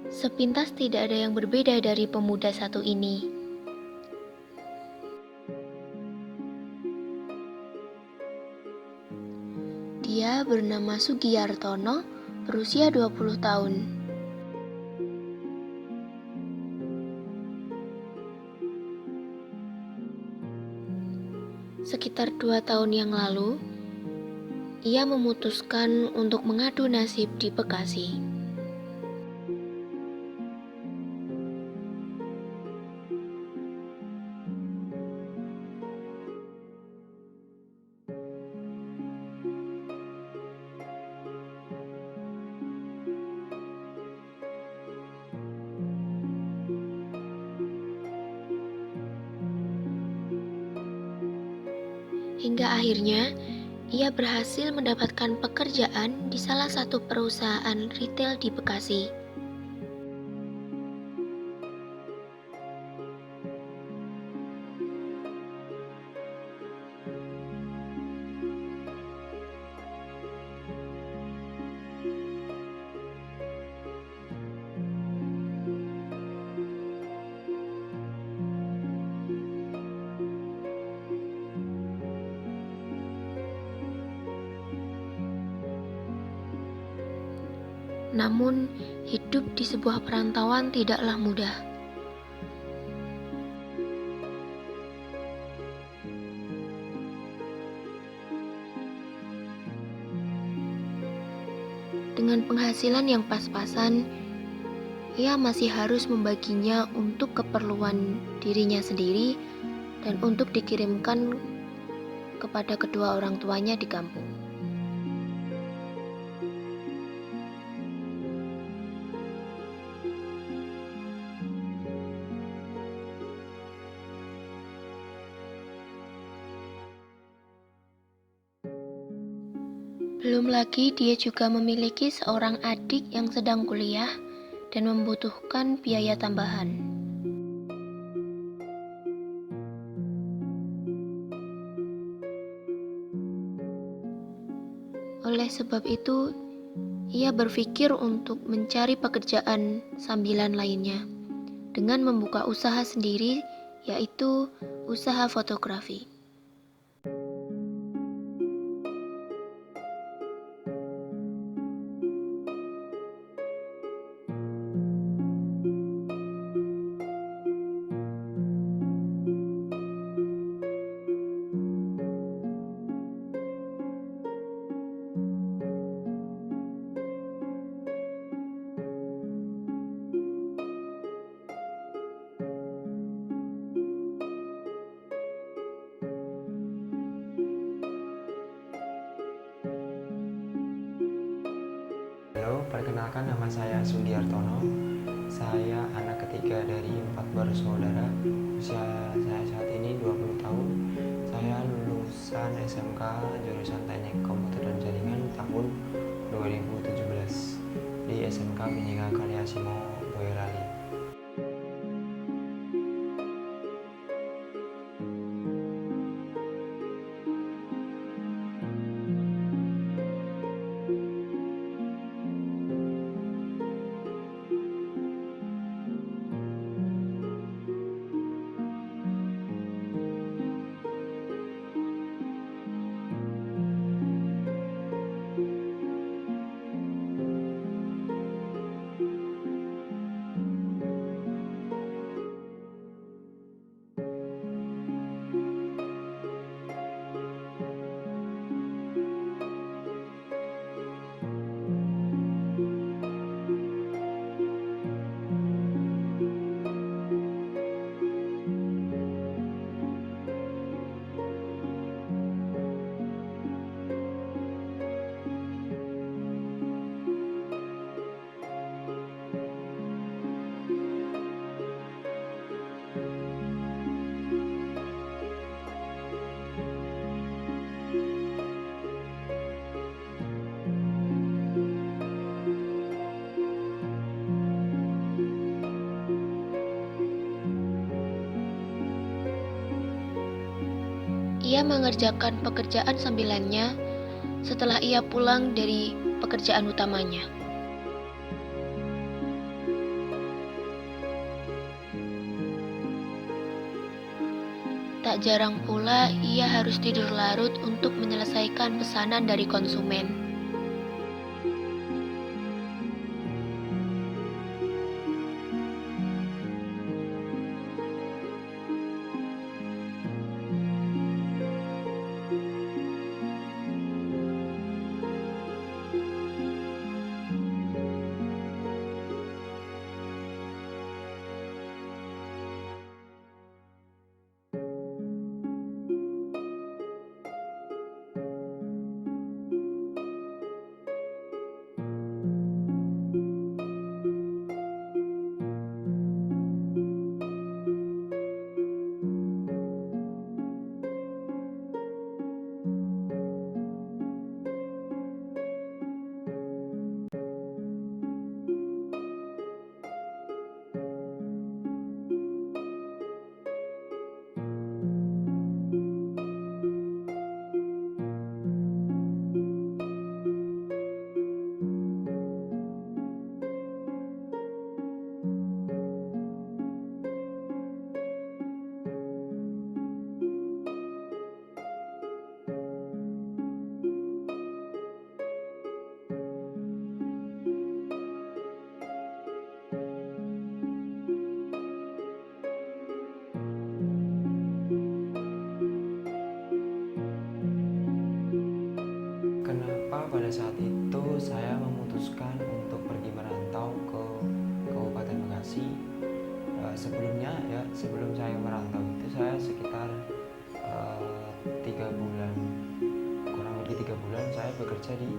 Sepintas tidak ada yang berbeda dari pemuda satu ini. Dia bernama Sugiyartono, berusia 20 tahun. Sekitar 2 tahun yang lalu, ia memutuskan untuk mengadu nasib di Bekasi. Hingga akhirnya, ia berhasil mendapatkan pekerjaan di salah satu perusahaan retail di Bekasi. Namun, hidup di sebuah perantauan tidaklah mudah. Dengan penghasilan yang pas-pasan, ia masih harus membaginya untuk keperluan dirinya sendiri dan untuk dikirimkan kepada kedua orang tuanya di kampung. Belum lagi dia juga memiliki seorang adik yang sedang kuliah dan membutuhkan biaya tambahan. Oleh sebab itu, ia berpikir untuk mencari pekerjaan sambilan lainnya dengan membuka usaha sendiri, yaitu usaha fotografi. Halo, perkenalkan nama saya Sugiyartono. Saya anak ketiga dari 4 bersaudara. Usia saya saat ini 20 tahun. Saya lulusan SMK jurusan Teknik Komputer dan Jaringan tahun 2017 di SMK Bhinneka Karyasimo Boyolali. Ia mengerjakan pekerjaan sambilannya setelah ia pulang dari pekerjaan utamanya. Tak jarang pula ia harus tidur larut untuk menyelesaikan pesanan dari konsumen. Kenapa pada saat itu saya memutuskan untuk pergi merantau ke Kabupaten Bekasi? Sebelumnya ya, sebelum saya merantau itu saya sekitar 3 bulan, kurang lebih 3 bulan saya bekerja di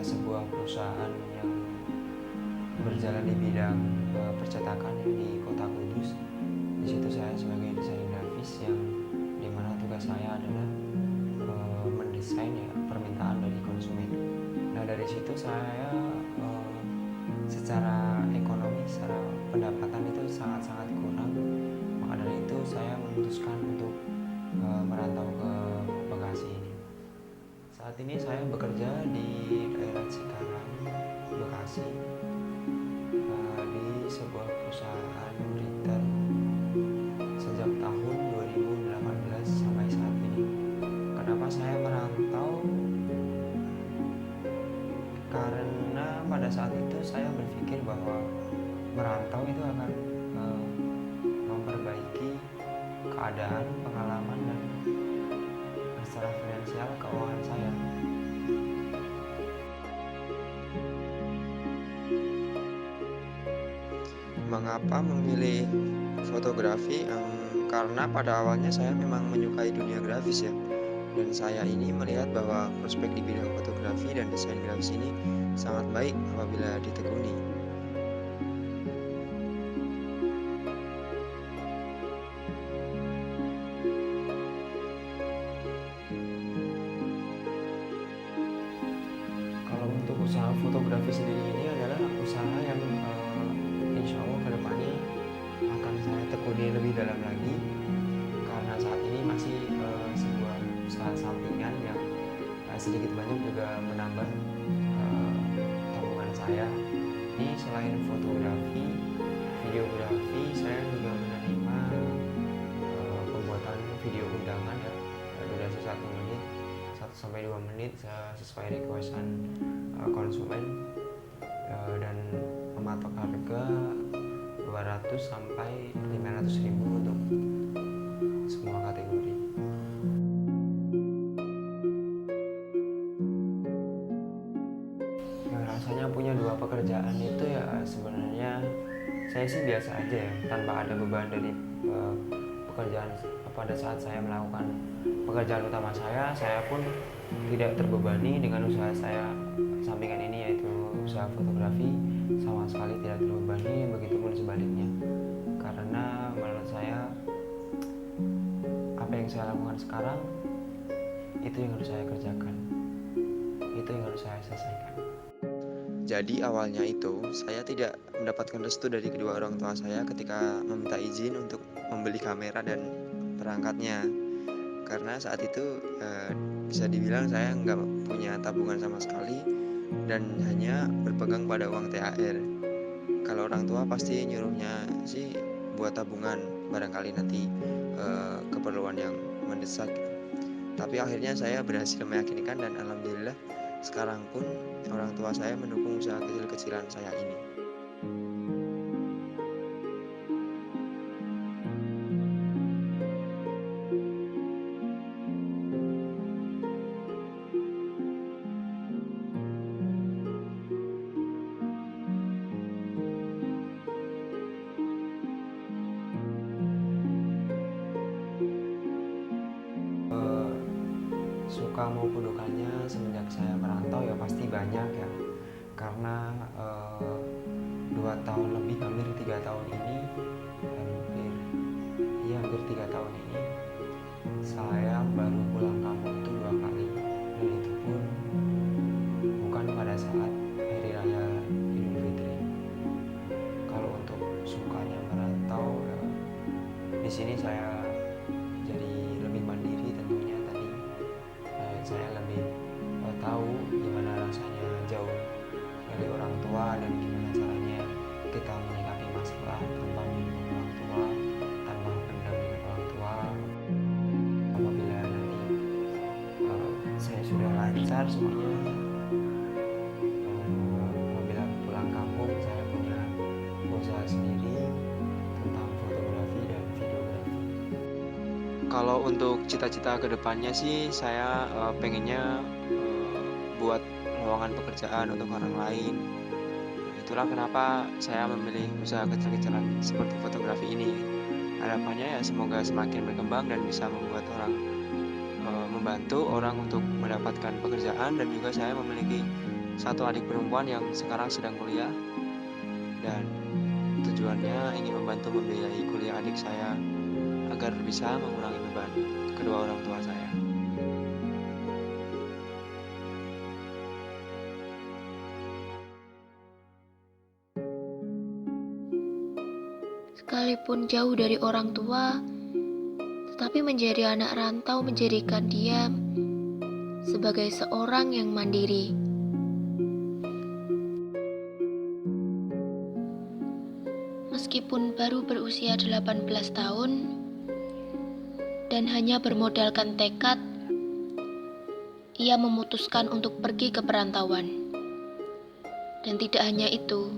sebuah perusahaan yang berjalan di bidang percetakan di Kota Kudus. Di situ saya sebagai desainer grafis yang dimana tugas saya adalah mendesain ya permintaan dari konsumen. Nah dari situ saya secara ekonomi, secara pendapatan itu sangat-sangat kurang. Maka dari itu saya memutuskan untuk merantau ke Bekasi ini. Saat ini saya bekerja di daerah Cikarang, Bekasi, di sebuah perusahaan retail sejak tahun 2018 sampai saat ini. Kenapa saya merantau? Karena pada saat itu saya berpikir bahwa merantau itu akan memperbaiki keadaan, pengalaman, dan secara finansial keuangan saya. Mengapa memilih fotografi? Karena pada awalnya saya memang menyukai dunia grafis ya. Dan saya ini melihat bahwa prospek di bidang fotografi dan desain grafis ini sangat baik apabila ditekuni. Kalau untuk usaha fotografi sendiri ini adalah usaha yang insya Allah kedepannya akan saya tekuni lebih dalam lagi, karena saat ini masih sebuah usaha sampingan yang sedikit banyak juga menambah tabungan saya. Ini selain fotografi, videografi, saya juga menerima pembuatan video undangan ya, durasi 1 menit, 1 sampai 2 menit sesuai requestan konsumen, dan mematok harga 200 sampai 500 ribu untuk semua kategori. Rasanya punya 2 pekerjaan itu ya sebenarnya saya sih biasa aja ya, tanpa ada beban dari pekerjaan. Pada saat saya melakukan pekerjaan utama saya pun tidak terbebani dengan usaha saya sampingan ini, yaitu usaha fotografi, sama sekali tidak terbebani, begitupun sebaliknya. Karena menurut saya apa yang saya lakukan sekarang itu yang harus saya kerjakan, itu yang harus saya selesaikan. Jadi awalnya itu saya tidak mendapatkan restu dari kedua orang tua saya ketika meminta izin untuk membeli kamera dan perangkatnya. Karena saat itu bisa dibilang saya nggak punya tabungan sama sekali dan hanya berpegang pada uang THR. Kalau orang tua pasti nyuruhnya sih buat tabungan, barangkali nanti keperluan yang mendesak gitu. Tapi akhirnya saya berhasil meyakinkan dan alhamdulillah sekarang pun orang tua saya mendukung usaha kecil-kecilan saya ini. Eh, Suka maupun dukanya semenjak saya merantau ya pasti banyak ya, karena 2 tahun lebih, hampir 3 tahun ini, hampir 3 tahun ini saya baru pulang kampung itu 2 kali, dan itu pun bukan pada saat hari raya Idul Fitri. Kalau untuk sukanya merantau ya, di sini saya jadi lebih mandiri tentunya. Tadi saya lebih tahu gimana rasanya jauh dari orang tua dan gimana caranya kita menyikapi masalah tanpa menyinggung orang tua, tanpa pendam dengan orang tua. Apabila nanti saya sudah lancar semuanya, apabila pulang kampung saya punya usaha sendiri tentang fotografi dan videografi. Kalau untuk cita-cita kedepannya sih saya pengennya buat lowongan pekerjaan untuk orang lain. Itulah kenapa saya memilih usaha kecil-kecilan seperti fotografi ini. Harapannya ya semoga semakin berkembang dan bisa membuat orang membantu orang untuk mendapatkan pekerjaan, dan juga saya memiliki satu adik perempuan yang sekarang sedang kuliah, dan tujuannya ingin membantu membiayai kuliah adik saya agar bisa mengurangi beban kedua orang tua saya. Sekalipun jauh dari orang tua, tetapi menjadi anak rantau menjadikan dia sebagai seorang yang mandiri. Meskipun baru berusia 18 tahun dan hanya bermodalkan tekad, ia memutuskan untuk pergi ke perantauan. Dan tidak hanya itu,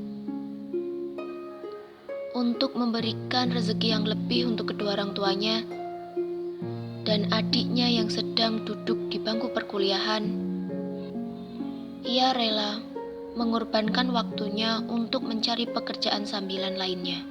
untuk memberikan rezeki yang lebih untuk kedua orang tuanya dan adiknya yang sedang duduk di bangku perkuliahan, ia rela mengorbankan waktunya untuk mencari pekerjaan sambilan lainnya.